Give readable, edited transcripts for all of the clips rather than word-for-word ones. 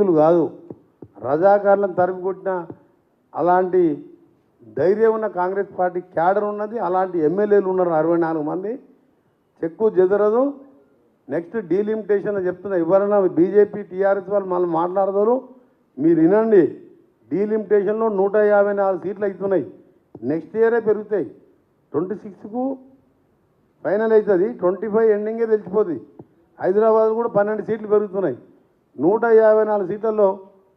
సైనికులు కాదు, రజాకారులను తరిమికొట్టిన అలాంటి ధైర్యం ఉన్న కాంగ్రెస్ పార్టీ క్యాడర్ ఉన్నది. అలాంటి ఎమ్మెల్యేలు ఉన్నారు 64 మంది. చెక్కు చెదరదు. నెక్స్ట్ డీలిమిటేషన్ చెప్తున్నా, ఎవరైనా బీజేపీ టీఆర్ఎస్ వాళ్ళు మళ్ళీ మాట్లాడతారు, మీరు వినండి. డీలిమిటేషన్లో 154 సీట్లు అవుతున్నాయి. నెక్స్ట్ ఇయరే పెరుగుతాయి. 26కు ఫైనల్ అవుతుంది, 25 ఎండింగే తెలిసిపోతుంది. హైదరాబాద్ కూడా 12 సీట్లు పెరుగుతున్నాయి. 154 సీట్లలో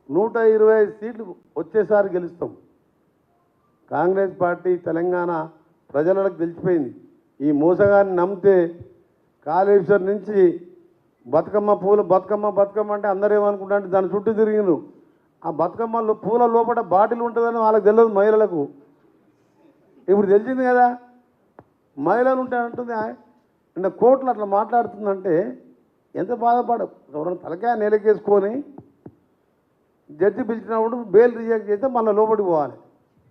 125 సీట్లు వచ్చేసారి గెలుస్తాం. కాంగ్రెస్ పార్టీ తెలంగాణ ప్రజలకు తెలిసిపోయింది. ఈ మోసగాన్ని నమ్మితే కాళేశ్వరం నుంచి బతుకమ్మ పూలు బతుకమ్మ అంటే అందరూ ఏమనుకుంటారంటే దాని చుట్టూ తిరిగిను. ఆ బతుకమ్మలో పూల లోపల బాటిల్ ఉంటుందని వాళ్ళకి తెలియదు మహిళలకు. ఇప్పుడు తెలిసింది కదా, మహిళలు ఉంటాయంటుంది. అంటే కోర్టులు అట్లా మాట్లాడుతుందంటే ఎంత ఎవరైనా తలకాయ నేలకేసుకొని జడ్జి పిలిచినప్పుడు బెయిల్ రిజెక్ట్ చేస్తే మళ్ళీ లోపలికి పోవాలి.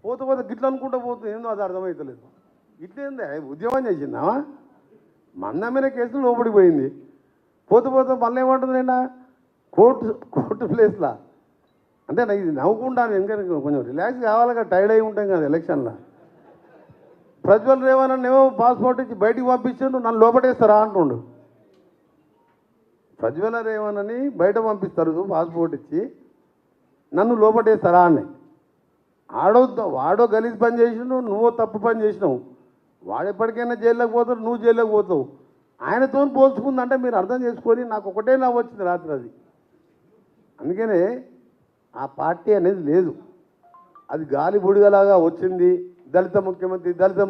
పోతే గిట్ల అనుకుంటూ పోతుంది. ఏందో అది అర్థమవుతలేదు. ఇట్లేంది ఉద్యమం చేసిందామా? మన మీద కేసులు లోపలికి పోయింది. పోతే మళ్ళీ ఏమంటుంది నిన్న కోర్టు ప్లేస్లా. అంటే ఇది నవ్వుకుంటాను, ఎందుకంటే కొంచెం రిలాక్స్ కావాలి కదా, టైర్డ్ అయి ఉంటాం కదా ఎలక్షన్లో. ప్రజ్వల్ రేవణ్ ఏమో పాస్పోర్ట్ ఇచ్చి బయటికి పంపించాడు, నన్ను లోపటేస్తారా అంటుండు. ప్రజ్వల రేవణ్ అని బయట పంపిస్తారు పాస్పోర్ట్ ఇచ్చి, నన్ను లోపటేస్తారా అని. వాడో గలీజ్ పని చేసినావు, నువ్వో తప్పు పని చేసినావు. వాడు ఎప్పటికైనా జైల్లోకి పోతాడు, నువ్వు జైల్లోకి పోతావు. ఆయనతో పోల్చుకుందంటే మీరు అర్థం చేసుకొని నాకు ఒకటే నవ్వు వచ్చింది రాత్రి. అది అందుకనే ఆ పార్టీ అనేది లేదు, అది గాలి బుడిగలాగా వచ్చింది. దళిత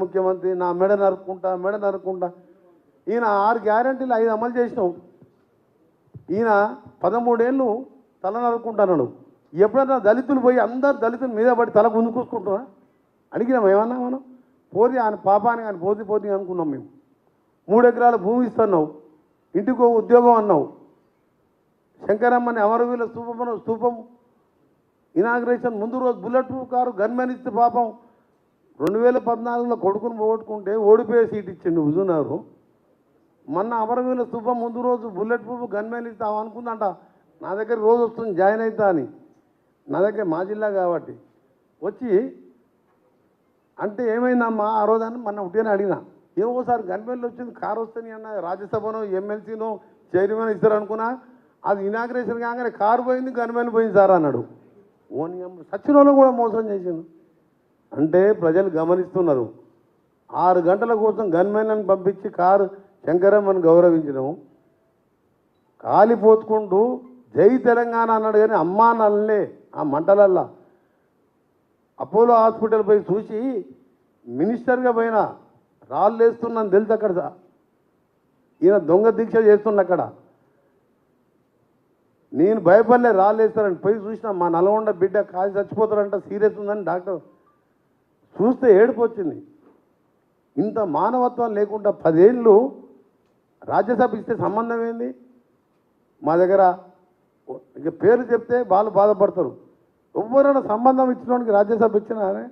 ముఖ్యమంత్రి నా మెడ నరుక్కుంటా. ఈయన 6 గ్యారంటీలు 5 అమలు చేసినావు. ఈయన 13 ఏళ్ళు తల నరుక్కుంటున్నాడు. ఎప్పుడన్నా దళితులు పోయి అందరు దళితుల మీద పడి తల గుంజుకొసుకుంటున్నా అడిగినాం ఏమన్నా? మనం పోతే ఆయన పాపానికి ఆయన పోతే అనుకున్నాం మేము. 3 ఎకరాల భూమి ఇస్తున్నావు, ఇంటికో ఉద్యోగం అన్నావు. శంకరమ్మని అమరవీరుల స్తూపం ఇనాగ్రేషన్ ముందు రోజు బుల్లెట్ ప్రూఫ్ కారు గన్మెన్ ఇస్తే పాపం 2014లో కొడుకుని పోగొట్టుకుంటే ఓడిపోయే సీట్ ఇచ్చిండు హుజూర్నగర్. మొన్న అమరవీరుల స్తూపం ముందు రోజు బుల్లెట్ ప్రూఫ్ గన్మెన్ ఇస్తావు అనుకుందంట. నా దగ్గర రోజు వస్తుంది జాయిన్ అవుతా అని. నా దగ్గర మా జిల్లా కాబట్టి వచ్చి అంటే ఏమైందమ్మా ఆ రోజు అని మొన్న ఉట్టిగానే అడిగినా. ఏమోసారి గన్మెన్లు వచ్చింది, కారు వస్తుంది అన్న, రాజ్యసభనో ఎమ్మెల్సీనో చైర్మన్ ఇస్తారు అనుకున్నా. అది ఇనాగ్రేషన్ కాగానే కారు పోయింది, గన్మెన్ పోయింది సార్ అన్నాడు. ఓని సచ్చినోళ్ళు కూడా మోసం చేసిండు. అంటే ప్రజలు గమనిస్తున్నారు. 6 గంటల కోసం గన్మెన్లను పంపించి కారు శంకరమ్మని గౌరవించడం, కాలిపోతుకుంటూ జై తెలంగాణ అన్నాడు. కానీ అమ్మా నల్లే ఆ మంటలల్లా అపోలో హాస్పిటల్ పోయి చూసి మినిస్టర్గా పోయినా రాళ్ళు వేస్తున్నాను తెలుసు. అక్కడ ఈయన దొంగ దీక్ష చేస్తున్నా. అక్కడ నేను భయపడలే, రాళ్ళు వేస్తారని పోయి చూసిన. మా నల్గొండ బిడ్డ కాసి చచ్చిపోతారంట, సీరియస్ ఉందని డాక్టర్ చూస్తే ఏడుపు వచ్చింది. ఇంత మానవత్వం లేకుండా 10 ఏళ్ళు రాజ్యసభ ఇస్తే సంబంధం ఏంది? మా దగ్గర ఇక పేరు చెప్తే వాళ్ళు బాధపడతారు. ఎవరైనా సంబంధం ఇచ్చినోడికి రాజ్యసభ ఇచ్చినారే?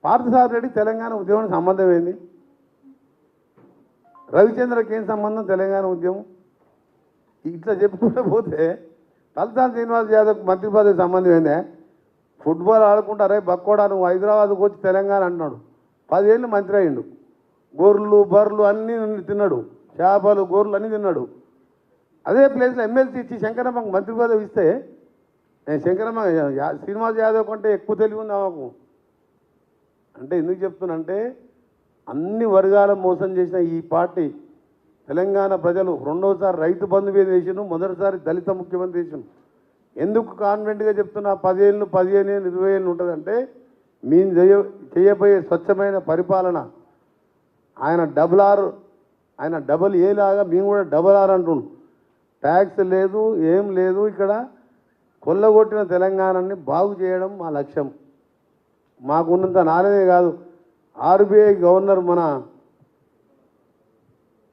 పార్థసారథి రెడ్డి తెలంగాణ ఉద్యమానికి సంబంధం ఏంది? రవిచంద్రకి ఏం సంబంధం తెలంగాణ ఉద్యమం? ఇట్లా చెప్పుకుంటూ పోతే తలసాని శ్రీనివాస్ యాదవ్ మంత్రి పదవి సంబంధం ఏందే? ఫుట్బాల్ ఆడుకుంటారే బక్కోడా, నువ్వు హైదరాబాద్కి వచ్చి తెలంగాణ అంటున్నాడు. 10 ఏళ్ళు మంత్రి అయ్యిండు. గొర్రెలు బర్రెలు అన్నీ తిన్నాడు, చేపలు గొర్రెలు అన్నీ తిన్నాడు. అదే ప్లేస్లో ఎమ్మెల్సీ ఇచ్చి శంకరమ్మకు మంత్రి పదవి ఇస్తే శంకరమ్మ శ్రీనివాస్ యాదవ్ కంటే ఎక్కువ తెలివి ఉంది ఆమెకు. అంటే ఎందుకు చెప్తున్నంటే అన్ని వర్గాల మోసం చేసిన ఈ పార్టీ తెలంగాణ ప్రజలు రెండోసారి రైతు బంధు మీద వేసిను, మొదటిసారి దళిత ముఖ్యమంత్రి వేసిను. ఎందుకు కాన్ఫిడెంట్గా చెప్తున్నా 10 ఏళ్ళు 15 ఏళ్ళు 20 ఏళ్ళు ఉంటుందంటే మేము చేయబోయే స్వచ్ఛమైన పరిపాలన. ఆయన డబల్ ఏ లాగా మేము కూడా డబల్ ఆర్ అంటుండు. ట్యాక్స్ లేదు, ఏం లేదు. ఇక్కడ కొల్లగొట్టిన తెలంగాణని బాగు చేయడం మా లక్ష్యం. మాకున్నంత నాలేదే కాదు. ఆర్బీఐ గవర్నర్ మన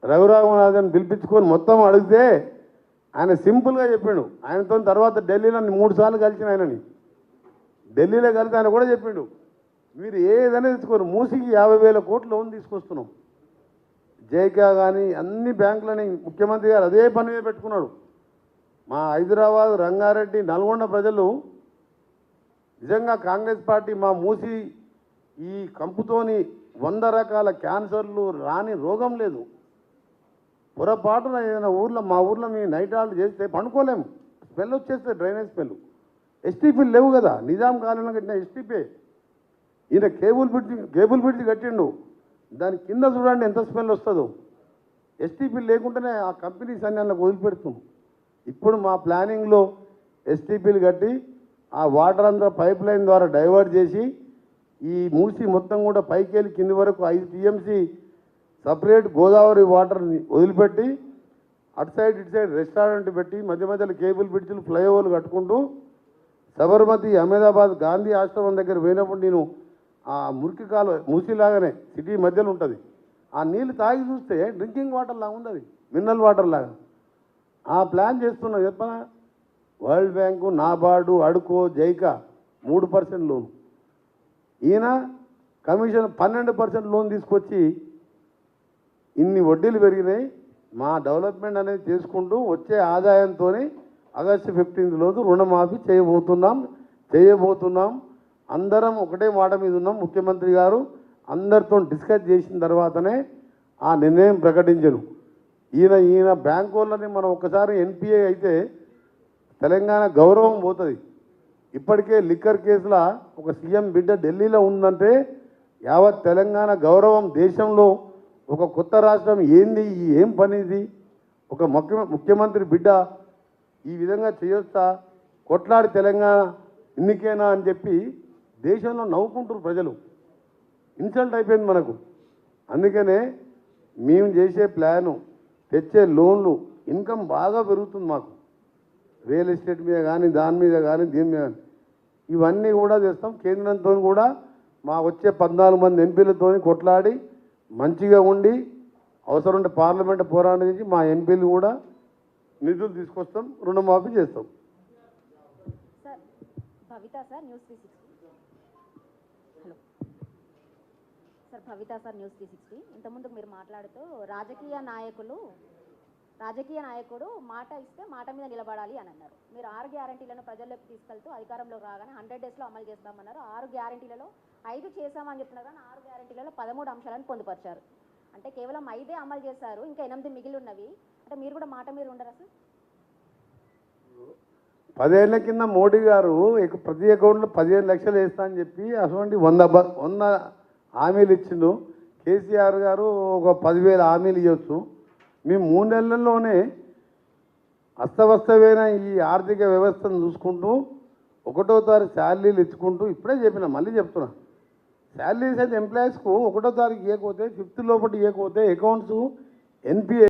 రఘురామరాజన్ పిలిపించుకొని మొత్తం అడిగితే ఆయన సింపుల్గా చెప్పిండు. ఆయనతో తర్వాత ఢిల్లీలో 3 సార్లు కలిసిన ఆయనని. ఢిల్లీలో కలిసి ఆయన కూడా చెప్పిండు, మీరు ఏదైనా తెచ్చుకోరు, మూసికి 50,000 కోట్ల లోన్ తీసుకొస్తున్నాం. జైకా కానీ అన్ని బ్యాంకులని ముఖ్యమంత్రి గారు అదే పని మీద పెట్టుకున్నాడు. మా హైదరాబాద్, రంగారెడ్డి, నల్గొండ ప్రజలు నిజంగా కాంగ్రెస్ పార్టీ మా మూసి ఈ కంపుతోని 100 రకాల క్యాన్సర్లు రాని రోగం లేదు. పొరపాటున ఏదైనా ఊర్లో మా ఊర్లో మీ నైట్ హాల్ట్ చేస్తే పండుకోలేము, స్మెల్ వచ్చేస్తే డ్రైనేజ్ స్మెల్. ఎస్టీపీలు లేవు కదా, నిజాం కాలంలో కట్టిన ఎస్టీపీ. ఈయన కేబుల్ బ్రిడ్జ్ కట్టిండు, దాని కింద చూడండి ఎంత స్మెల్ వస్తుందో. ఎస్టీపీలు లేకుండానే ఆ కంపెనీస్ అన్ని అందులో వదిలిపెడుతున్నాం. ఇప్పుడు మా ప్లానింగ్లో ఎస్టీపీలు కట్టి ఆ వాటర్ అంతా పైప్ లైన్ ద్వారా డైవర్ట్ చేసి ఈ మూసి మొత్తం కూడా పైకి వెళ్ళి కింది వరకు 5 టీఎంసీ సపరేట్ గోదావరి వాటర్ని వదిలిపెట్టి అటు సైడ్ ఇటు సైడ్ రెస్టారెంట్ పెట్టి మధ్య మధ్యలో కేబుల్ బ్రిడ్జ్లు, ఫ్లైఓవర్లు కట్టుకుంటూ సబర్మతి, అహ్మదాబాద్ గాంధీ ఆశ్రమం దగ్గర పోయినప్పుడు నేను ఆ మురికి కాలువ మూసిలాగానే సిటీ మధ్యలో ఉంటుంది. ఆ నీళ్ళు తాగి చూస్తే డ్రింకింగ్ వాటర్ లాగా ఉంది, అది మినరల్ వాటర్ లాగా. ఆ ప్లాన్ చేస్తున్నా చెప్పనా. వరల్డ్ బ్యాంకు, నాబార్డు, అడుకో, జైకా 3% లోన్. ఈయన కమిషన్ 12% లోన్ తీసుకొచ్చి ఇన్ని వడ్డీలు పెరిగినాయి. మా డెవలప్మెంట్ అనేది చేసుకుంటూ వచ్చే ఆదాయంతో ఆగస్టు 15 రోజు రుణమాఫీ చేయబోతున్నాం. అందరం ఒకటే మాట మీద ఉన్నాం. ముఖ్యమంత్రి గారు అందరితో డిస్కస్ చేసిన తర్వాతనే ఆ నిర్ణయం ప్రకటించను. ఈయన బ్యాంకు వాళ్ళని మనం ఒకసారి ఎన్పిఏ అయితే తెలంగాణ గౌరవం పోతుంది. ఇప్పటికే లిక్కర్ కేసులో ఒక సీఎం బిడ్డ ఢిల్లీలో ఉందంటే యావత్ తెలంగాణ గౌరవం, దేశంలో ఒక కొత్త రాష్ట్రం ఏంది, ఏం పని ఇది, ఒక ముఖ్యమంత్రి బిడ్డ ఈ విధంగా చేయొచ్చా, కొట్లాడి తెలంగాణ ఎన్నికేనా అని చెప్పి దేశంలో నవ్వుకుంటారు ప్రజలు. ఇన్సల్ట్ అయిపోయింది మనకు. అందుకనే మేము చేసే ప్లాను, తెచ్చే లోన్లు, ఇన్కమ్ బాగా పెరుగుతుంది మాకు. రియల్ ఎస్టేట్ మీద కానీ, దాని మీద కానీ, దీని మీద కానీ ఇవన్నీ కూడా చేస్తాం. కేంద్రంతో కూడా మా వచ్చే 14 మంది ఎంపీలతో కొట్లాడి మంచిగా ఉండి అవసరం ఉంటే పార్లమెంట్ పోరాటం చేసి మా ఎంపీలు కూడా నిధులు తీసుకొస్తాం, రుణమాఫీ చేస్తాం. సార్ భవిత సార్ న్యూస్ 360. హలో సార్, భవిత సార్ న్యూస్ 360. ఇంతకుముందు మీరు మాట్లాడుతూ రాజకీయ నాయకుడు మాట ఇస్తే మాట మీద నిలబడాలి అని అన్నారు. మీరు 6 గ్యారంటీలను ప్రజల్లోకి తీసుకెళ్తూ అధికారంలోకి రాగానే 100 డేస్లో అమలు చేస్తామన్నారు. 6 గ్యారంటీలలో 5 చేశామని చెప్తున్నారు, కానీ 6 గ్యారంటీలలో 13 అంశాలను పొందుపరిచారు. అంటే కేవలం 5 అమలు చేశారు, ఇంకా 8 మిగిలి ఉన్నవి. అంటే మీరు కూడా మాట మీద ఉండరా సార్? 10 ఏళ్ల కింద మోడీ గారు ప్రతి అకౌంట్లో 15 లక్షలు వేస్తా అని చెప్పి అటువంటి 100 హామీలు ఇచ్చిండు. కేసీఆర్ గారు ఒక 10,000 హామీలు ఇవ్వచ్చు. మేము 3 నెలల్లోనే అస్తవ్యస్తమైన ఈ ఆర్థిక వ్యవస్థను చూసుకుంటూ 1వ తారీఖు శాలరీలు ఇచ్చుకుంటూ, ఇప్పుడే చెప్పిన మళ్ళీ చెప్తున్నా, శాలరీస్ అయితే ఎంప్లాయీస్కు 1వ తారీఖు ఇవ్వకపోతే 5th లోపల ఇవ్వకపోతే అకౌంట్స్ ఎన్పిఏ